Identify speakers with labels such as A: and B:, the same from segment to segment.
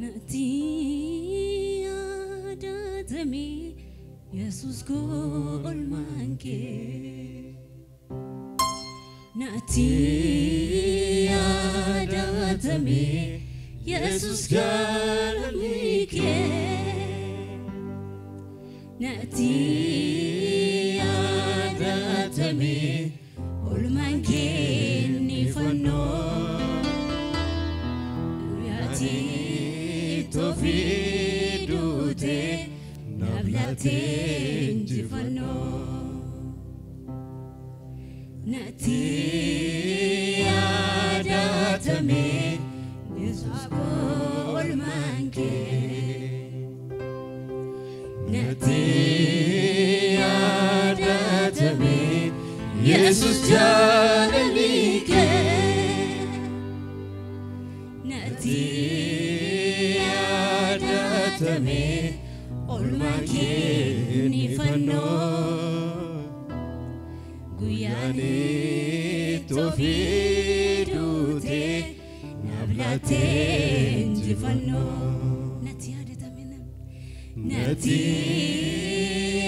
A: نأتي عادتمي يسوس كل مانكي نأتي عادتمي يسوس كل ميكي نأتي عادتمي كل مانكي نفنو يأتي توفي دوتي نبلتي جفنو نأتي عادتمي يسوس كل مانكي نأتي عادتمي يسوس جالليكي نأتي عادتمي أولماكي نفنو غياني توفي دوتي نبلتي جفنو نأتي عادتمي نأتي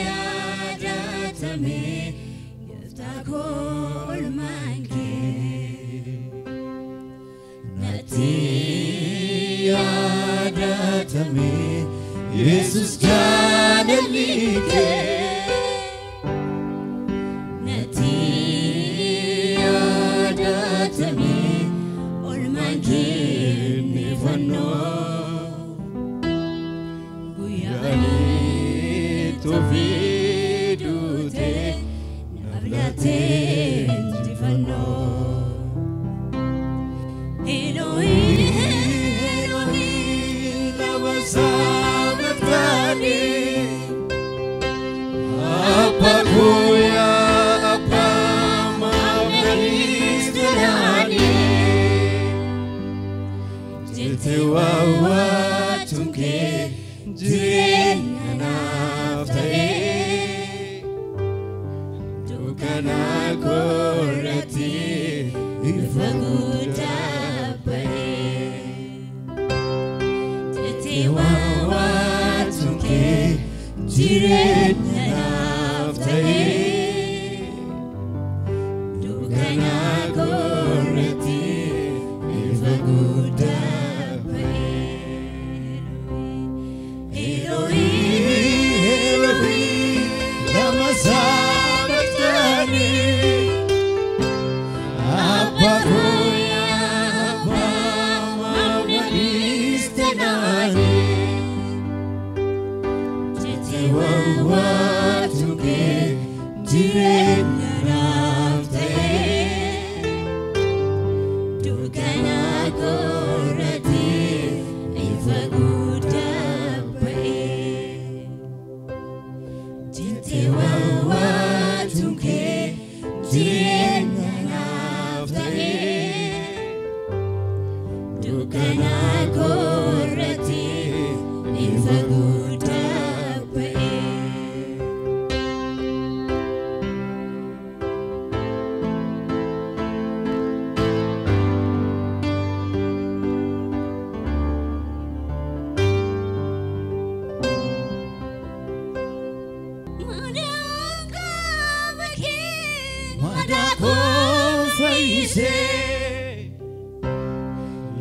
A: عادتمي يفتكو أولماكي نأتي عادتمي يسوس جالليكي نأتي عادتمي أولماكي نفنو غياني توفي دوتي نبلتي جفنو Wawatunke jirenya naftae dukana korati ifaguta pae tete wawatunke jirenya naftae dukana korati ifaguta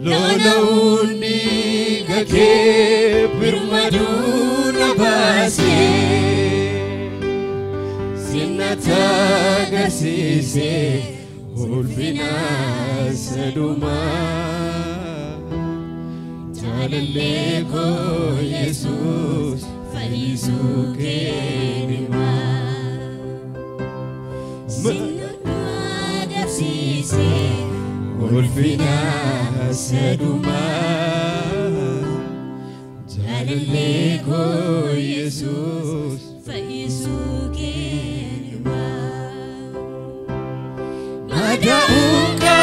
A: Lolauni gake birmaduna basi sinata gasise ulfina saduma jaleleko Jesus faisu kenima sinata gasise ulfina saduma jaleleko Jesus faisu kenima madauka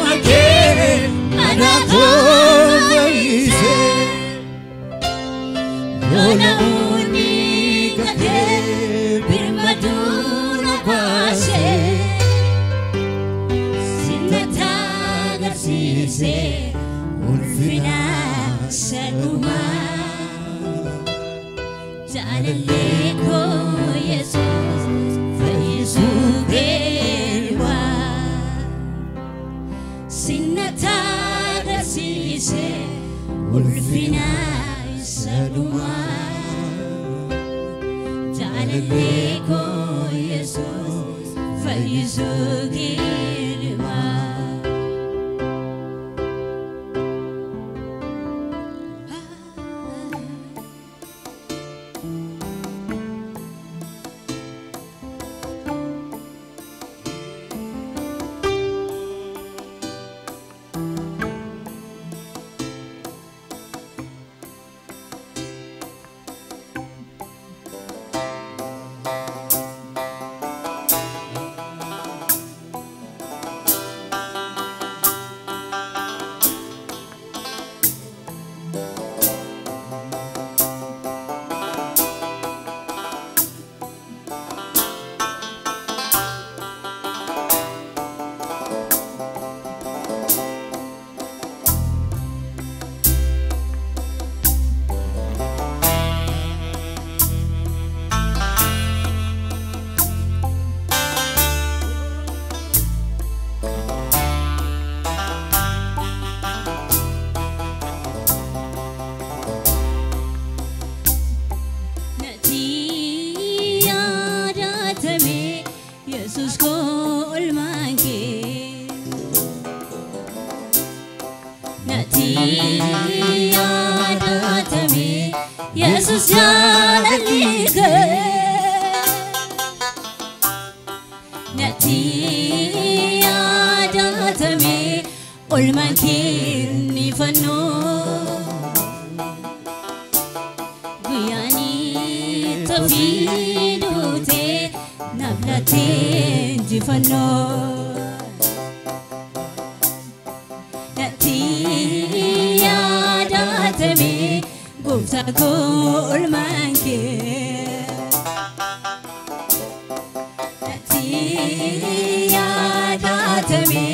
A: makere madauka ise lolauni gake birmaduna base sinata garsise ulfina saluma Jalaleko Jesus Faisugewa Sinnatada sise Ulfina saluma Jalaleko Jesus Faisugewa Jesus jalalika Nati adatame Olmakin nifano Guyani tafidute Nablate jifano Nati adatame Gufta olmanke Nati adatame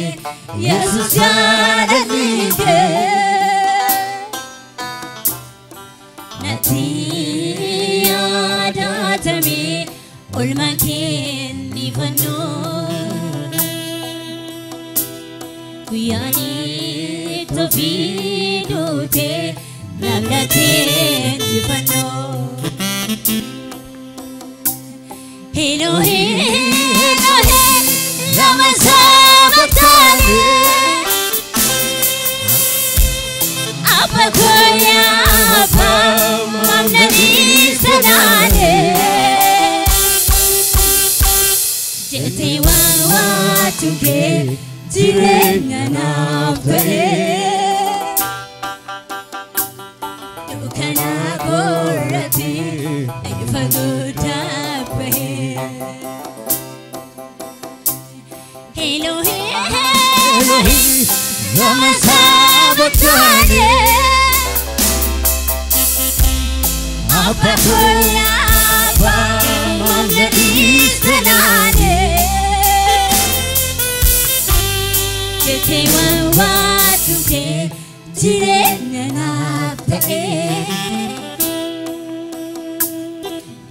A: Jesus jalalika Nati adatame olmanke nifano Guyani tafidute Nablate jifano Elohe Elohe Lama sabachthani Apa koya apa mamnani sadane Jete wawa tuke jirenya naftae Dukana gorati fagutape Elohe Elohe Lama sabachthani Apa koya apa mamnani sadane Jete wawa tuke jirenya naftae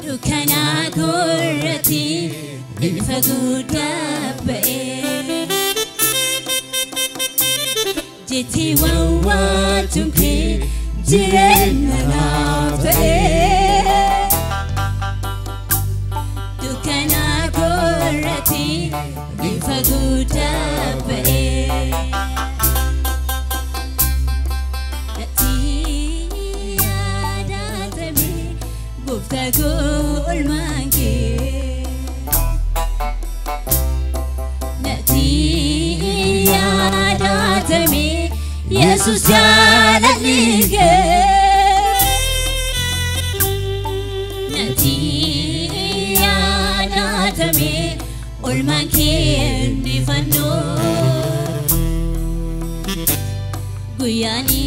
A: Dukana gorati fagutape Jete wawa tuke jirenya naftae Dukana gorati fagutape Gufta olmanke Nati adatame Jesus jalalika Nati adatame olmanke nifano Guyani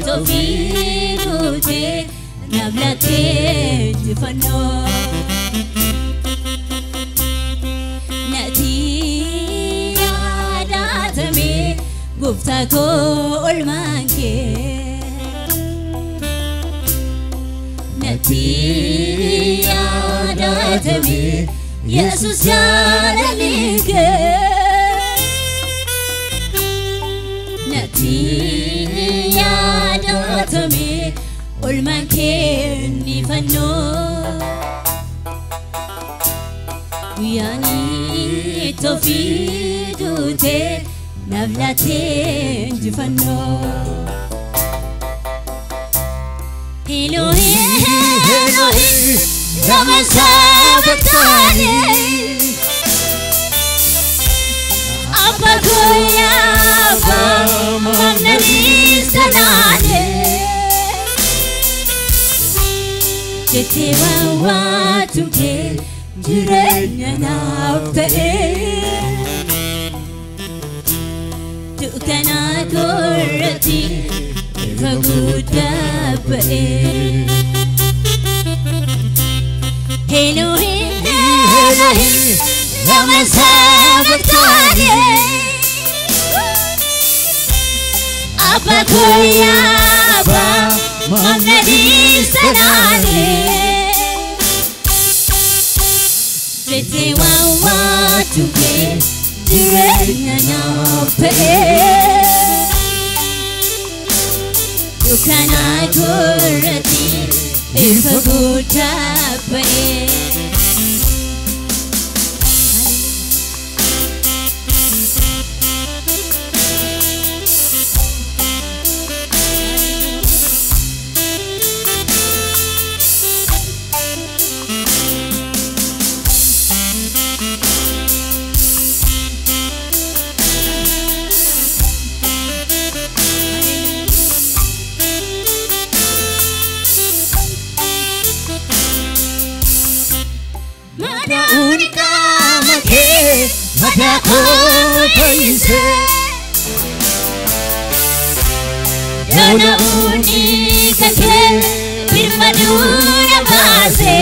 A: tofidute Nablate jifano Nati adatame Gufta olmanke yadatame Jesus jaalalike nati yadatame olman kenni fanno yani tofidute navlate jifanno Elohim Elohim Lama sabatane Apa goya apa Mamnani sanane Jete wawa tumke Jirenya naftane Tukana kurati Fagudabbae Elohim Elohim Lama sabatane Apa goya apa Mamnani sanane Jete wawa tumke Jirenya naftane Tukana kurati Ifagudabbae Madako paise Dona unika ke Birmaduna base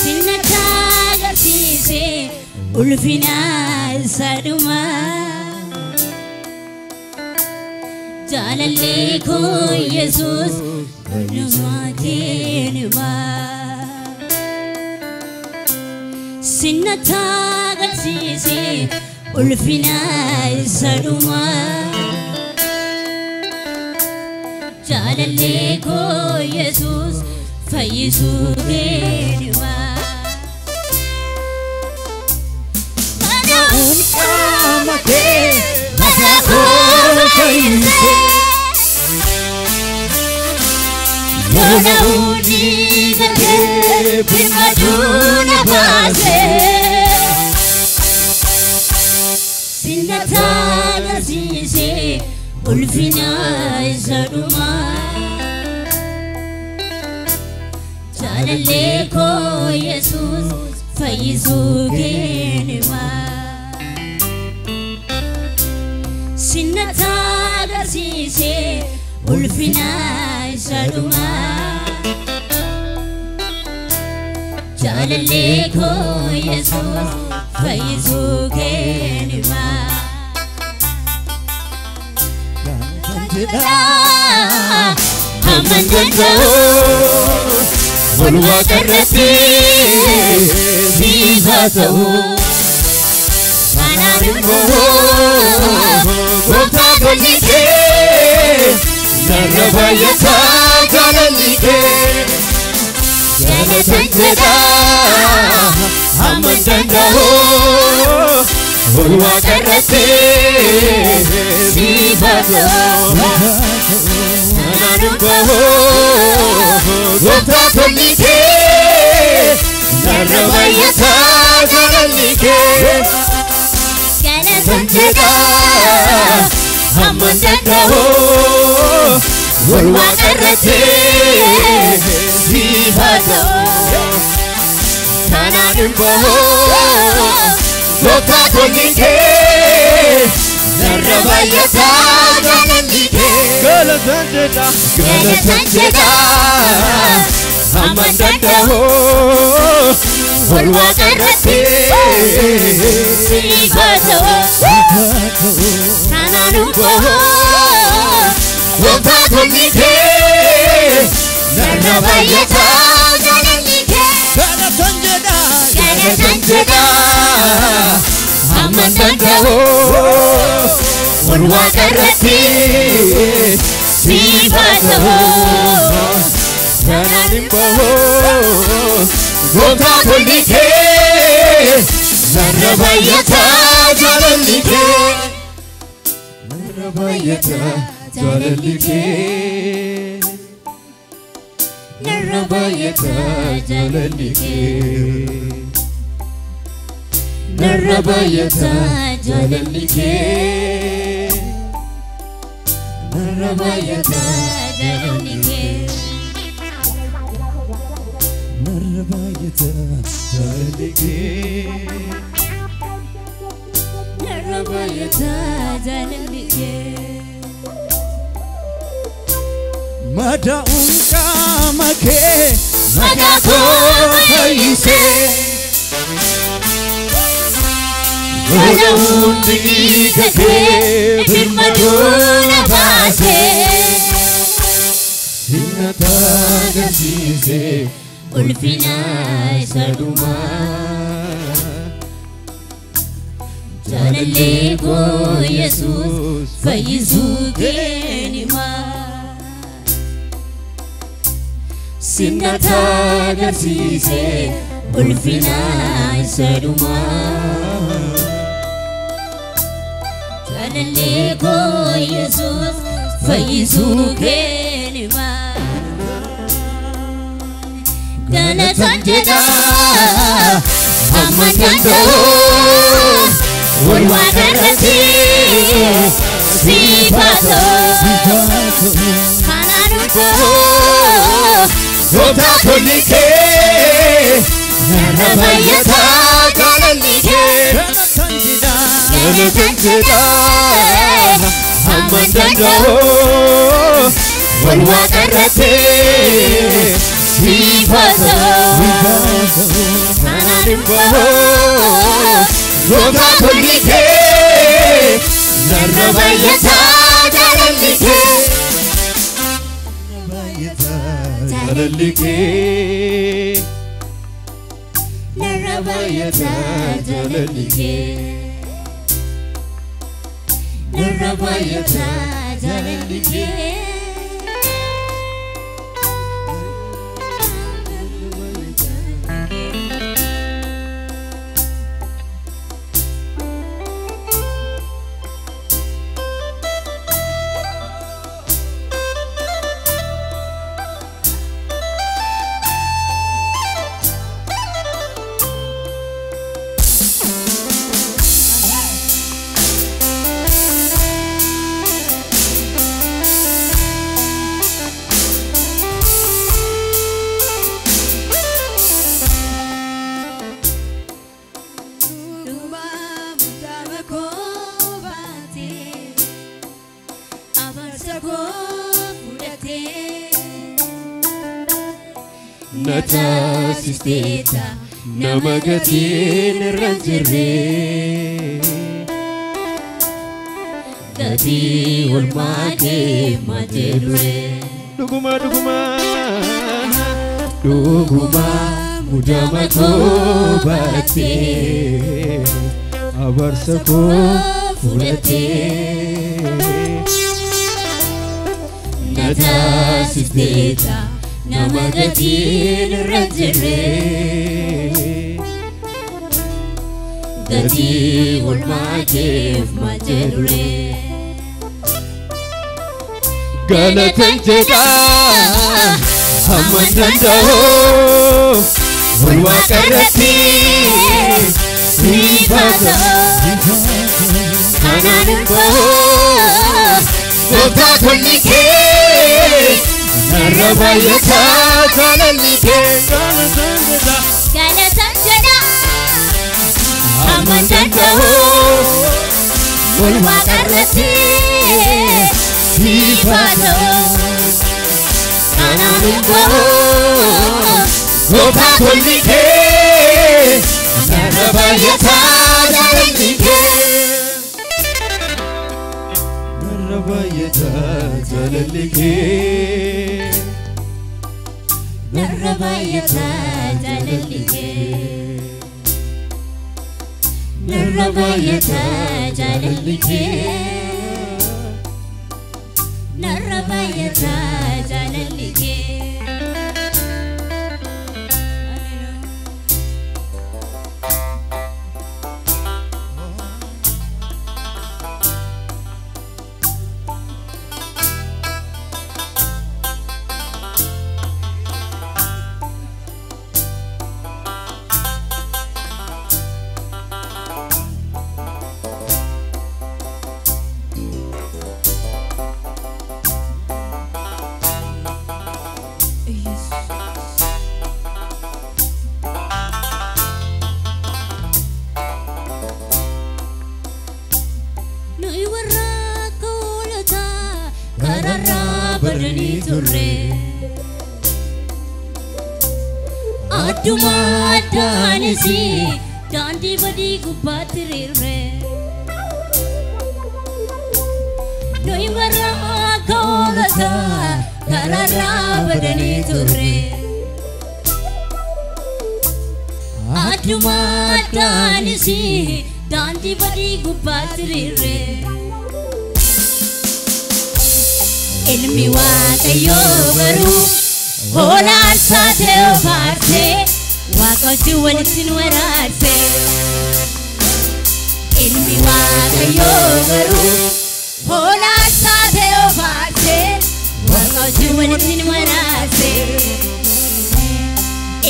A: Sinataga sise Ulfina saruma Jalalle ko Jesus Numa kenuma Sinataga sise Ulfina saruma Jalalle ko Jesus Faizu benwa Mana unkama Madako paise Dona unika ke Birmaduna base Sinataga sise Ulfina saruma Jalalle ko Jesus Faizu benwa Sinataga sise Ulfina saruma Jalalle ko Jesus Faizu benwa Amandanda Walwa karate Zizato Manarungo Gota golike Narabayata galalike Jana sanjada Amandanda Walwa karate Zizato Manarungo Gota golike Narabayata galalike Jana sanjada Amandanda Walwa karate Zizato Manarungo Gota golike Narabayata galalike Galatanjeda Amandanda Walwa karate Zizato Manarungo Gota golike Narrabayata jalalike Galatanjeda Amandandao Ulwakarati Sifato Jananimbaho Gota kulike Narrabayata jalalike Narrabayata jalalike Narrabayata jalalike Narrabayata jalalike Narrabayata jalalike Narrabayata jalalike Narrabayata jalalike Mada unka make Mada ko kaise Mada undi kake Birmaduna base Sinata gasise Ulfina saduma Jalalle ko Jesus Faizu genima Sinata gasise Ulfina saduma Jalalle ko Jesus Faizu genima Galatanjeda Amandandao Ulwakarati Sifato Hananumbaho Gota kulike Narrabayata jalalike Galatanjeda Amandandao Ulwakarati Sifato Hananumbaho Gota kulike Narrabayata jalalike Jalalike Narrabayata jalalike Narrabayata jalalike Nata sisteta namagatin ranjire Dadi ulmake majelure Duguma mudamako bate Abarsako furate Nata sisteta Namagatin ranjire Dadi ulmake majelure Galatanjeda Amandandao Ulwakarati Sifato Hananumbaho Gota kulike Narrabayata jalalike Galatanjeda Amandandao Ulwakarati Sifato Hananumbaho Gota kulike Narrabayata jalalike Narrabayata jalalike Narrabayata Jalalige Narrabayata Jalalige Narrabayata Jalalige Aduma danisi dandi badi gubatirre Noi warra kolata karara badani turre Aduma danisi dandi badi gubatirre Ilmi waqayyo baru Hola sate ofarte Waqochu walitin wararte Ilmi waqayyo baru Hola sate ofarte Waqochu walitin wararte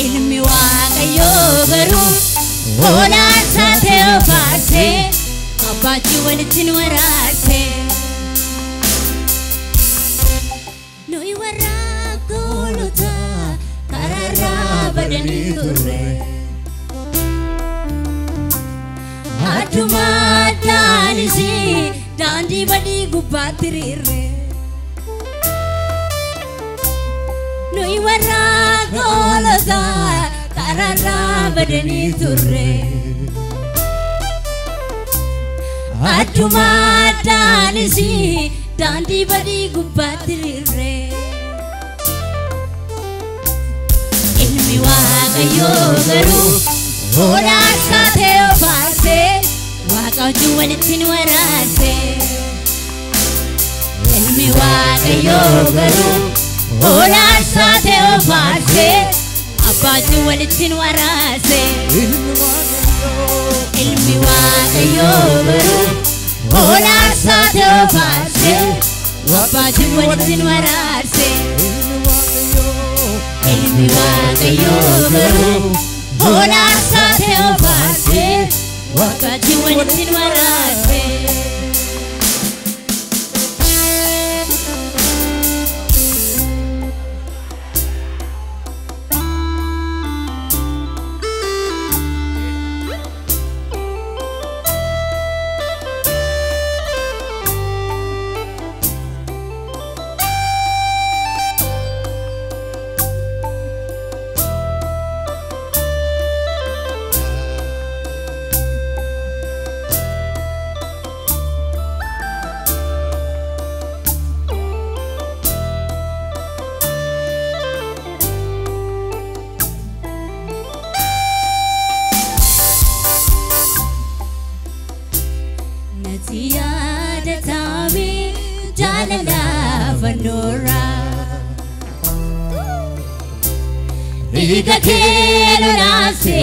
A: Ilmi waqayyo baru Hola sate ofarte Waqochu walitin wararte Noi warra kolota karara badani turre Aduma danisi dandi badi gubatirre Noi warra kolota karara badani turre Aduma danisi dandi badi gubatirre Ilmi waqayyo baru Hola sate ofarte Waqochu walitin wararte Ilmi waqayyo baru Hola sate ofarte Abbachu walitin wararte Ilmi waqayyo baru Hola sate ofarte Abbachu walitin wararte Ilmi waqayyo baru Hola sate ofarte Waqochu walitin wararte Ziyada tabi jalala vanora Riga kelo nase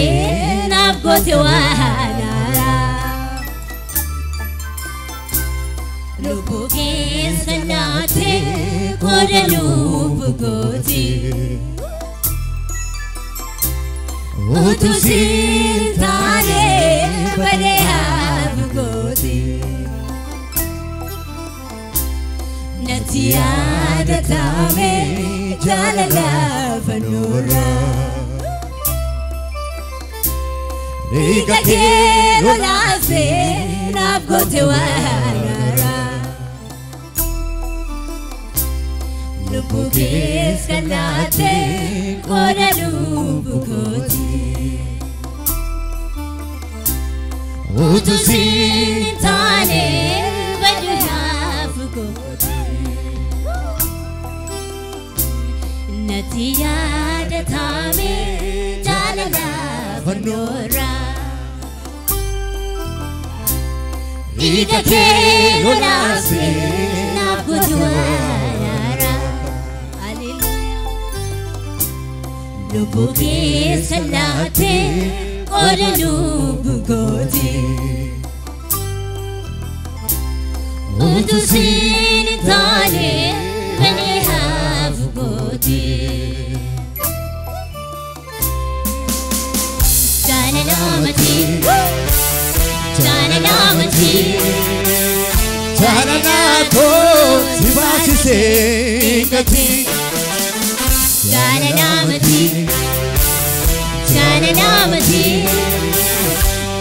A: nabgote wahanara Lubu kesanate kore lubu goti Utu sintane bade habu goti Ziyada tabi jalala vanora Riga kelo nase nabgote wahanara Lubu kesanate kore lubu goti Utu sintane bade habu goti Ziyada jalatame jalala vanora Ida ke lolase na budwara Hallelujah Lubuke salate ora lubugoti Udusin tale bani havgoti Jananamati Jananamati
B: Jananato Sivasi Singati
A: Jananamati Jananamati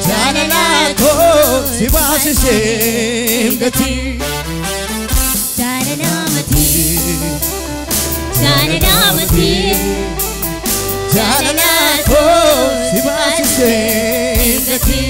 B: Jananato Sivasi Singati
A: Jananamati Jananamati
B: Jananato Sivasi Singati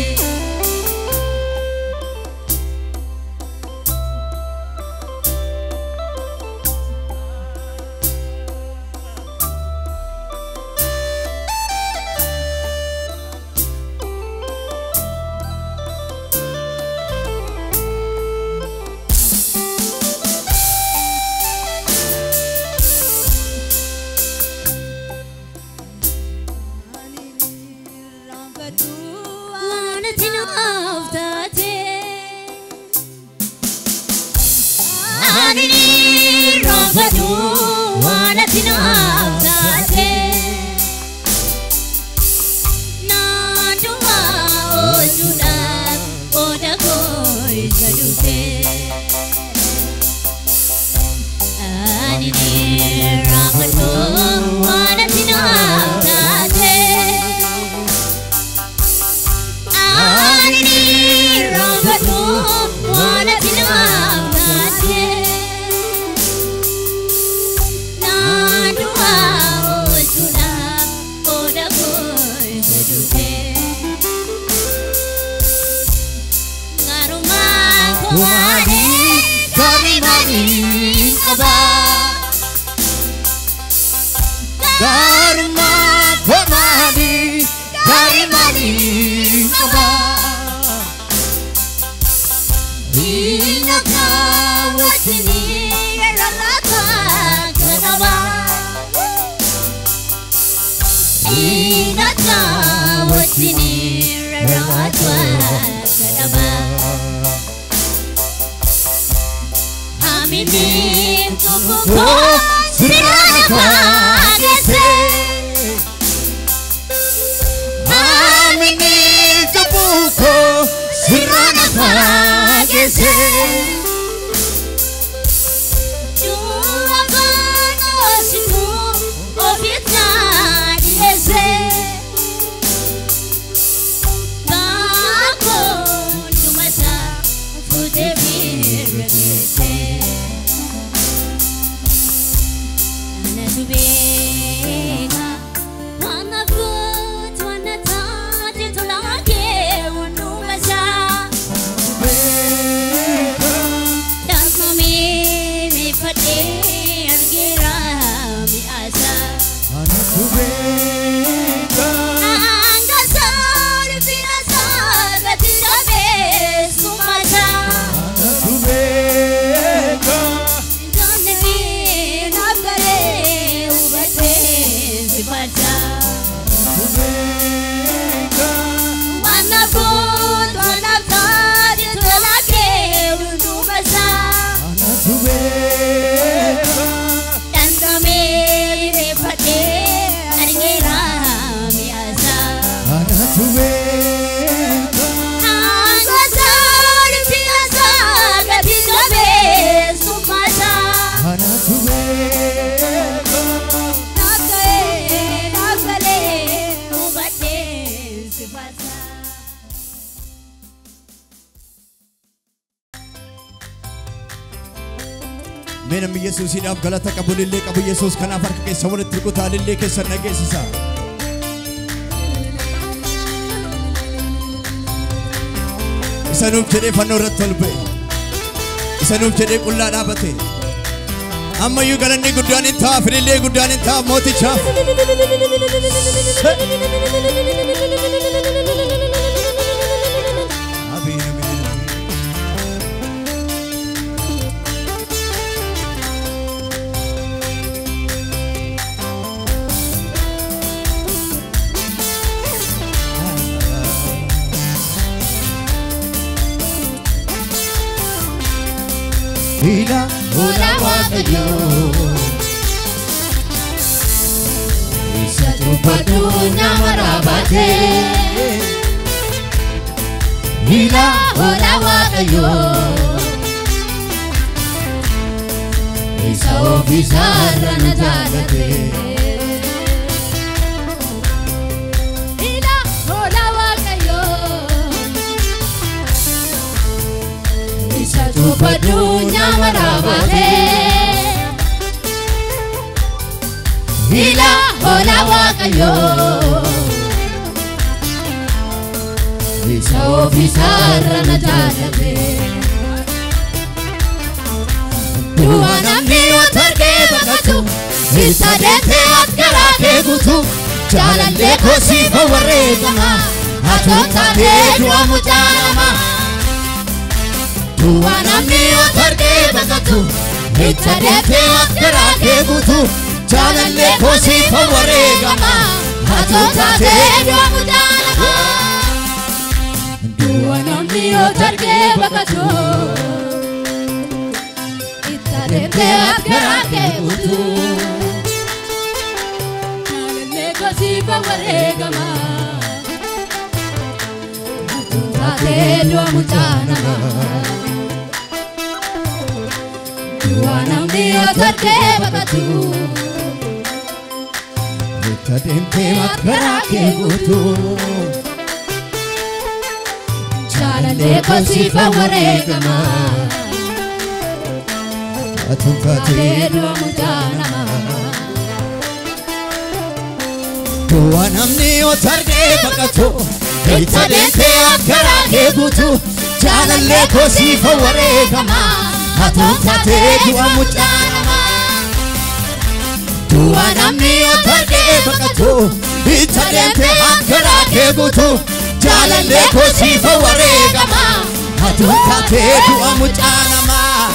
B: Menam Yesus idam galata kabulille kabu Yesus kana fark ke samul trikuta lille ke sanage sisa Isanum jede fanno rattolbe Isanum jede qulla dabate ammayyuu galanni guddaan hin ta'a firillee guddaan hin ta'a mootichaaf Hila
A: Hola Waaqayyo Isa tubbatu nama raabate Hila Hola Waaqayyo Isa ofisarra na jaalate Hila Hola Waaqayyo Isa tubbatu nama raabate Hila Hola Waaqayyo Isa ofisarra na jaalate Du'a namni otargee baqatu Isa deemtee garaa kee guutu Jaalallee koo siifa wareegama Atoon taatee du'a mucaa namaa Du'a namni otargee baqatu Isa deemtee garaa kee guutu Jaalallee koo siifa wareegama Atoon taatee du'a mucaa namaa Du'a namni otargee baqatu Isa deemtee garaa kee guutu Jaalallee koo siifa wareegama Atoon taatee du'a mucaa namaa Du'a namni otargee baqatu
B: Isa deemtee garaa kee guutu
A: Jaalallee koo siifa wareegama
B: Atoon taatee
A: du'a mucaa namaa
B: Du'a namni otargee baqatu Isa deemtee garaa kee guutu Jaalallee koo siifa wareegama Atoon taatee du'a mucaa namaa Du'a namni otargee baqatu Isa deemtee garaa kee guutu Jaalallee koo siifa wareegama Atoon taatee du'a mucaa namaa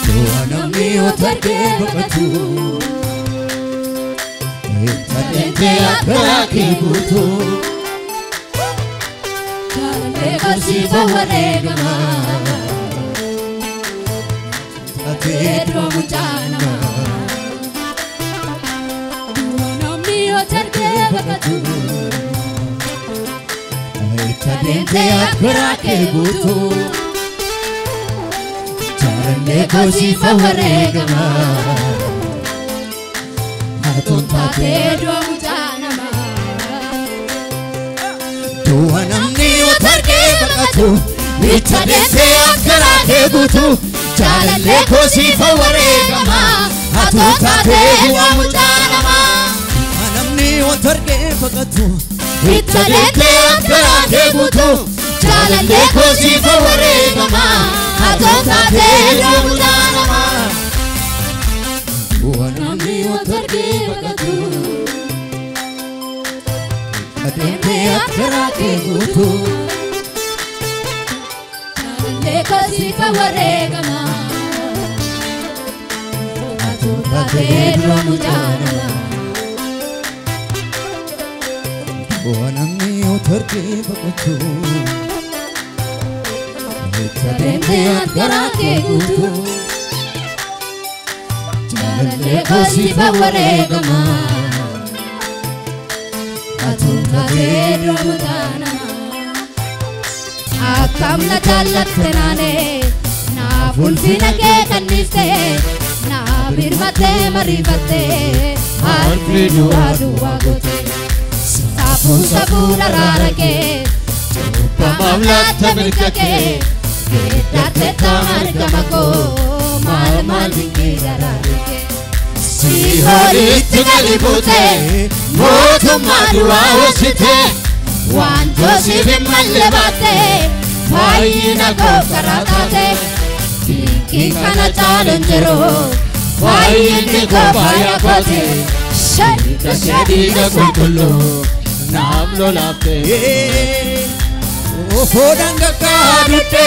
B: Du'a namni otargee baqatu Isa deemtee garaa kee guutu
A: Jaalallee koo siifa wareegama Du'a mucaa namaa Du'a namni otargee baqatu
B: Isa deemtee garaa kee guutu Jaalallee koo siifa wareegama Atoon taatee
A: du'a mucaa namaa
B: Du'a namni otargee baqatu Isa deemtee garaa kee guutu Jaalallee koo siifa wareegama Atoon taatee du'a mucaa namaa Du'a namni otargee baqatu Isa deemtee garaa kee guutu Jaalallee koo siifa wareegama Atoon taatee du'a mucaa namaa Du'a namni otargee baqatu Isa deemtee garaa kee guutu
A: Jaalallee koo siifa wareegama Atoon taatee du'a mucaa namaa
B: Du'a namni otargee baqatu Isa deemtee garaa kee guutu
A: Jaalallee koo siifa wareegama Atoon taatee du'a mucaa namaa Akkam na jaallatte naanee Naaf ulfina kee kanniste Naaf hirmattee mariifattee Harki du'aa duwwaa goote Saafuun safuun araara kee Cubbamaaf laatta mirga kee Geeddaarte tamargama koo Maal dinqii daraare kee Si horiitti gadi buute Mootummaa du'aa hoosite Waan Joosiif hin malle baatte Fayyina koo karaa taate Fakkii kana caaluun jiru waa'inni goofaya kooti Shadii dhiiga qulqulluu naaf lolaafte
B: Foodhaan gaggaadutte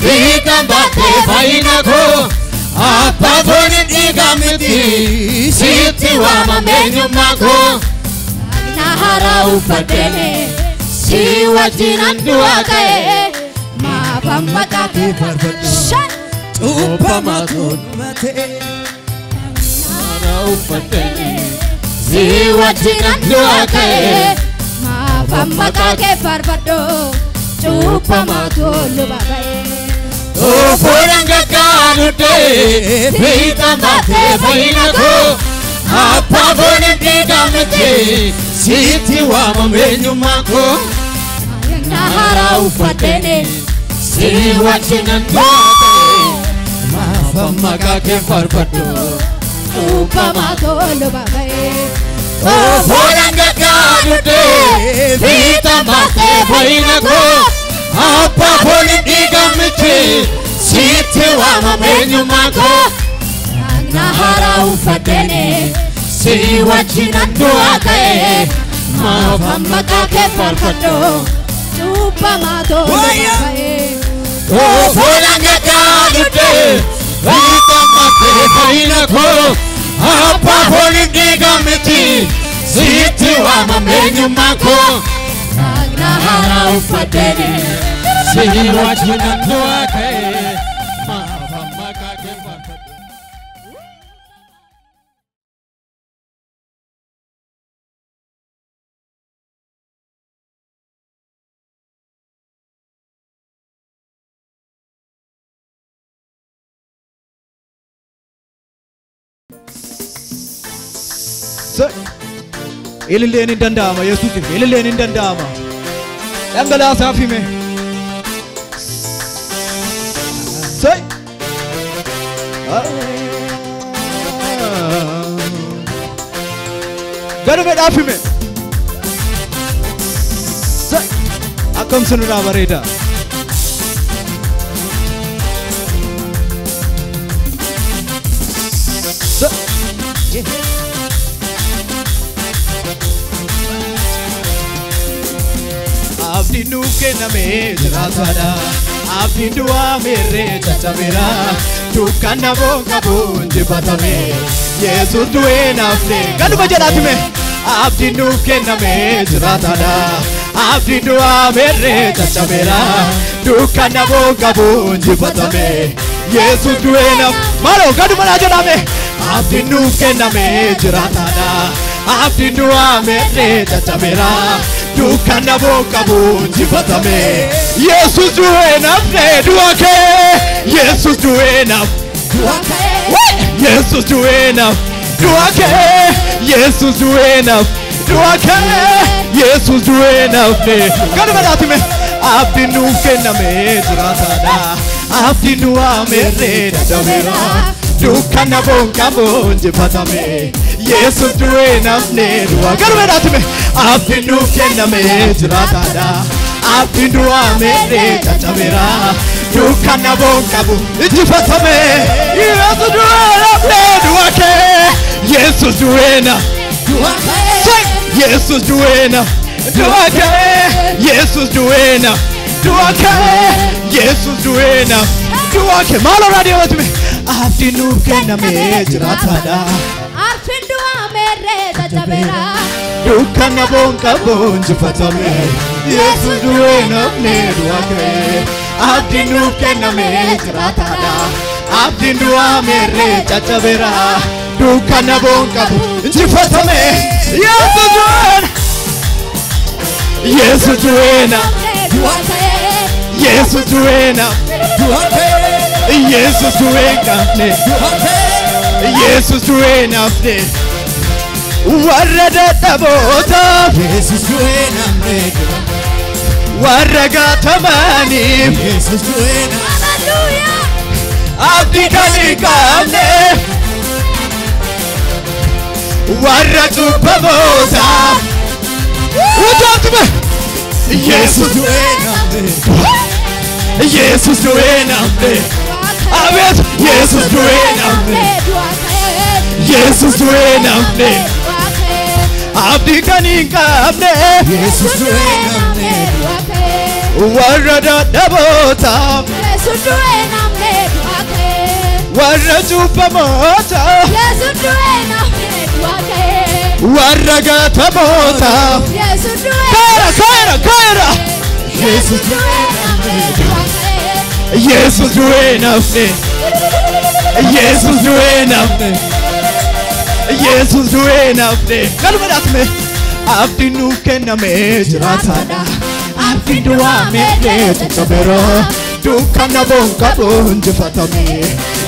B: Dhiigaan baattee fayyina koo Abbaa fooniin dhiigaa miti Sitti waamame eenyummaa koo
A: Dhagna haaraa uffadheene Si wajjinan du'aa ka'e Maafan maqaa kee faarfadhu
B: Cuuphamaa toonumate
A: Haaraa uffadheene Si wajjinan du'aa ka'e Maafan maqaa kee faarfadhu Cuuphamaa toonuma ka'e
B: Foodhaan gaggaadutte Dhiigaan baattee fayyina koo Abbaa fooniin dhiigaa miti Sitti waamame eenyummaa koo
A: Dhagna haaraa uffadheene
B: Si wajjinan du'aa ka'e Maafan maqaa kee faarfadhu
A: Cuuphamaa toonuma ka'e
B: Foodhaan gaggaadutte Dhiigaan baattee fayyina koo Abbaa fooniin dhiigaa miti Sitti waamame eenyummaa koo
A: Dhagna haaraa uffadheene
B: Si wajjinan du'aa ka'e
A: Maafan maqaa kee faarfadhu Cuuphamaa toonuma ka'e
B: Foodhaan gaggaadutte Dhiigaan baattee fayyina koo Abbaa fooniin dhiigaa miti Sitti waamame eenyummaa koo
A: Dhagna haaraa uffadheene
B: Si wajjinan du'aa ka'e Maafan maqaa kee faarfadhu
C: Ililleen hin danda'ama Yesuusiif ililleen hin danda'ama dhangalaasaaf hime garumeedhaaf hime akkam sunirraa bareeda Abdiin nuuf kenname jiraataadha Abdiin du'aa meerree caccabeera Dukkanna boonqabuun injifatame Yesuus du'ee naafne gaduma jedhaatime Abdiin nuuf kenname jiraataadha Abdiin du'aa meerree caccabeera Dukkanna boonqabuun injifatame Yesuus du'ee naaf maaloo gaduma naa jedhame Abdiin nuuf kenname jiraataadha Abdiin du'aa meerree caccabeera Dukkanna boonqabuun injifatame Yesuus du'ee naafne du'a kee Yesuus du'ee naaf Yesuus du'ee naaf du'a kee Yesuus du'ee naaf du'a kee Yesuus du'ee naafne gaduma dhaatime Abdiin nuuf kenname jiraataadha Abdiin du'aa meerree caccabeera Dukkanna boonqabuun injifatame Yesuus du'ee naafne du'a gaduma dhaatime Abdiin nuuf kenname jiraataadha Abdiin du'aa meerree caccabeera Dukkanna boonqabuun injifatame Yesuus du'ee naafne du'a kee Yesuus du'ee naaf Yesuus du'ee naaf du'a kee Yesuus du'ee naaf du'a kee Yesuus du'ee naaf du'a kee maaloo raadiyoo batime Abdiin nuuf kenname jiraataadha
A: Abdiin du'aa meerree caccabeera
B: Dukkanna boonqabuun injifatame Yesuus du'ee naafne du'a kee Abdiin nuuf kenname jiraataadha Abdiin du'aa meerree caccabeera Dukkanna boonqabuun injifatame Yesuus du'ee Yesuus du'ee naaf Yesuus du'ee naaf Yesuus du'ee naafne Yesuus du'ee naafne warra dadhabootaaf
C: Yesuus du'ee naafne
B: warra gaatamaniif
C: Yesuus du'ee naafne
B: abdii kan hin qabne warra cubbamootaaf utuutuma
C: Yesuus du'ee naafne
B: Yesuus du'ee naafne
C: አቤት ኢየሱስ du'e namne ኢየሱስ du'e namne abdi kanin qabne
B: ኢየሱስ du'e namne
C: warada dabota
A: ኢየሱስ du'e namne
C: warra jubbamota
A: ኢየሱስ du'e namne
C: warra gatamota
A: ኢየሱስ du'e
C: kaira
A: ኢየሱስ du'e namne
C: ኢየሱስ du'e namne ኢየሱስ du'e namne ኢየሱስ du'e namne kalmadatme abdi nu kenname jiratana abdi du'a mede tabero dukana bonka bonje fatame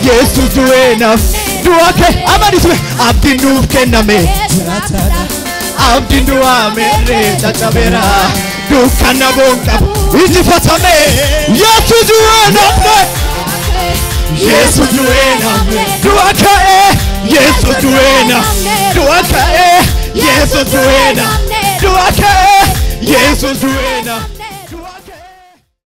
C: ኢየሱስ du'e namne du'a ke amadisme abdi nu kenname
B: jiratana
C: abdi du'a mede tabera dukana bonka bonje fatame ኢየሱስ du'e namne ኢየሱስ du'e namne du'a ke ኢየሱስ du'e namne du'a ke ኢየሱስ du'e namne du'a ke ኢየሱስ du'e namne